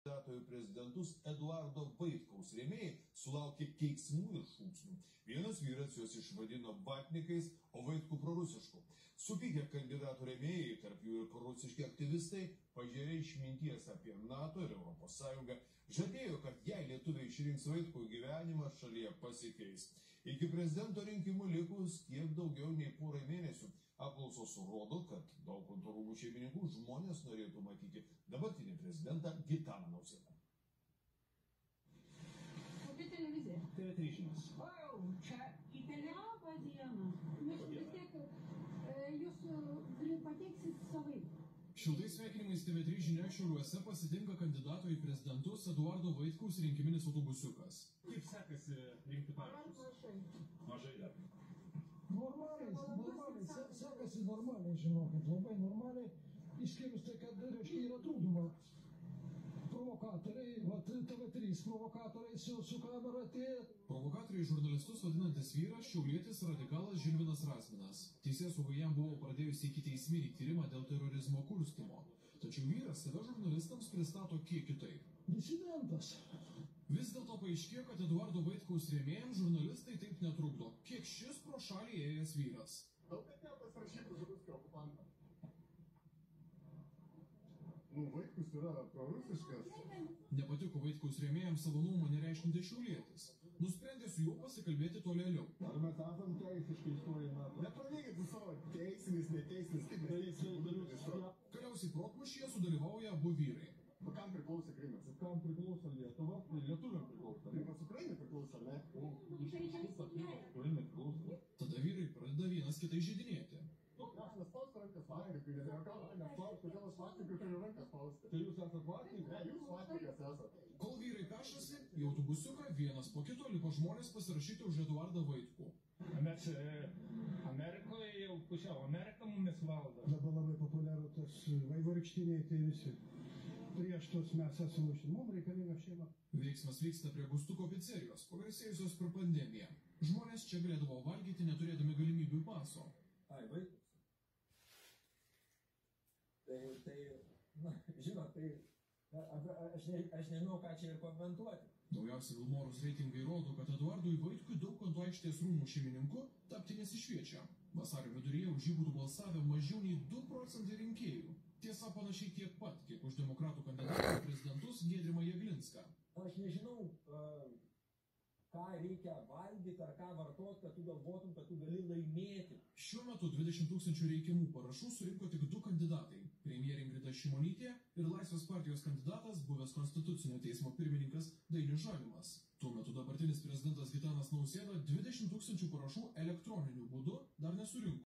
Kandidato į prezidentus Eduardo Vaitkaus rėmėjai sulaukė keiksmų ir šūksnių. Vienas vyras juos išvadino vatnikais, o Vaitkų prorusišku. Supykę kandidatų rėmėjai, tarp jų ir prorusiški aktyvistai, pažėrė išminties apie NATO ir ES, žadėjo, kad jei lietuviai išrinks Vaitkų, gyvenimas šalyje pasikeis. Iki prezidento rinkimų likus kiek daugiau nei porai mėnesių. Apklausos rodo, kad Daukanto rūmų šeimininkų žmonės norėtų matyti dabartinį prezidentą Gitaną Nausėdą. Kokia televizija? TV3 žinios. O, čia į Labą dieną. Mes vis tiek jūs pateiksit savaip. Šiltais sveikinimais TV3 žinia Šiauliuose pasitinka kandidato į prezidentus Eduardo Vaitkaus rinkiminis autobusiukas. Kaip sekasi rinkti parašus? Mažai dar. Normaliai, sekasi normaliai, žinokit, labai normaliai, išskyrus tai, kad reiškia yra trūduma. Provokatoriai, TV3 provokatoriai su kamera atėjo. Provokatoriai žurnalistus vadinantis vyras šiaulietis radikalas Žilvinas Razminas. Teisėsauga jam buvo pradėjusi ikiteisminį tyrimą dėl terorizmo kurstymo. Tačiau vyras save žurnalistams pristato kiek kitaip. Disidentas. Vis dėlto paaiškėjo, kad Eduardo Vaitkaus rėmėjams žurnalistai taip netrukdo. Kiek šis pro šalį ėjęs vyras. Daug kad nepasirašytų žuruskio okupantą. Vaitkus yra prorusiškas. Nepatiko Vaitkaus rėmėjams savo nuomonę reiškinti šiaulietis. Nusprendė su juo pasikalbėti tolėliau. Ar mes esam teisiškai istorijai metų? Nepradėkit su savo teisinis, neteisinis, kaip mes teisinis. Galiausiai protmūšyje sudalyvauja abu vyrai. Kam priklauso Krymas? Kam priklauso Lietuva? Lietuviam priklauso. Krymas Ukrainai priklauso, ne? Ukrainai priklauso. Tada vyrai pradeda vienas kitai žydinėti. Aš nespausiu rankas vatnikai, kodėl aš vatnikai turiu rankas spausti? Tai jūs esat vatnikai? Ne, jūs vatnikas esate. Kol vyrai pešasi, į autobusiuką vienas po kito lipo žmonės pasirašyti už Eduardą Vaitkų. Mes Amerikoje jau pusiau Amerika mumis valdo. Dabar labai populiaru tas vaivorykštiniai, tai visi. Prieš tos mes esame šeima, mums reikalinga šeima. Veiksmas vyksta prie Gustuko pizzerijos, pagarsėjusios per pandemiją. Žmonės čia galėdavo valgyti neturėdami galimybių paso. Ai, Vaitkus. Žinot, aš nežinau, ką čia ir komentuoti. Naujausi Vilmorus reitingai rodo, kad Eduardui Vaitkui Daukanto aikštės rūmų šeimininku tapti nesišviečia. Vasario viduryje už jį būtų balsavę mažiau nei 2 procentai rinkėjų. Tiesa, panašiai tiek pat, kiek už demokratų kandidatą į prezidentus Giedrimą Jeglinską. Aš nežinau, ką reikia valgyti ar ką vartoti, kad tu galvotum, kad tu gali laimėti. Šiuo metu 20 000 reikiamų parašų surinko tik 2 kandidatai – premjerė Ingrida Šimonytė ir Laisvės partijos kandidatas, buvęs Konstitucinio teismo pirmininkas Dainius Žalimas. Tuo metu dabartinis prezidentas Gitanas Nausėda 20 000 parašų elektroniniu būdu dar nesurinko.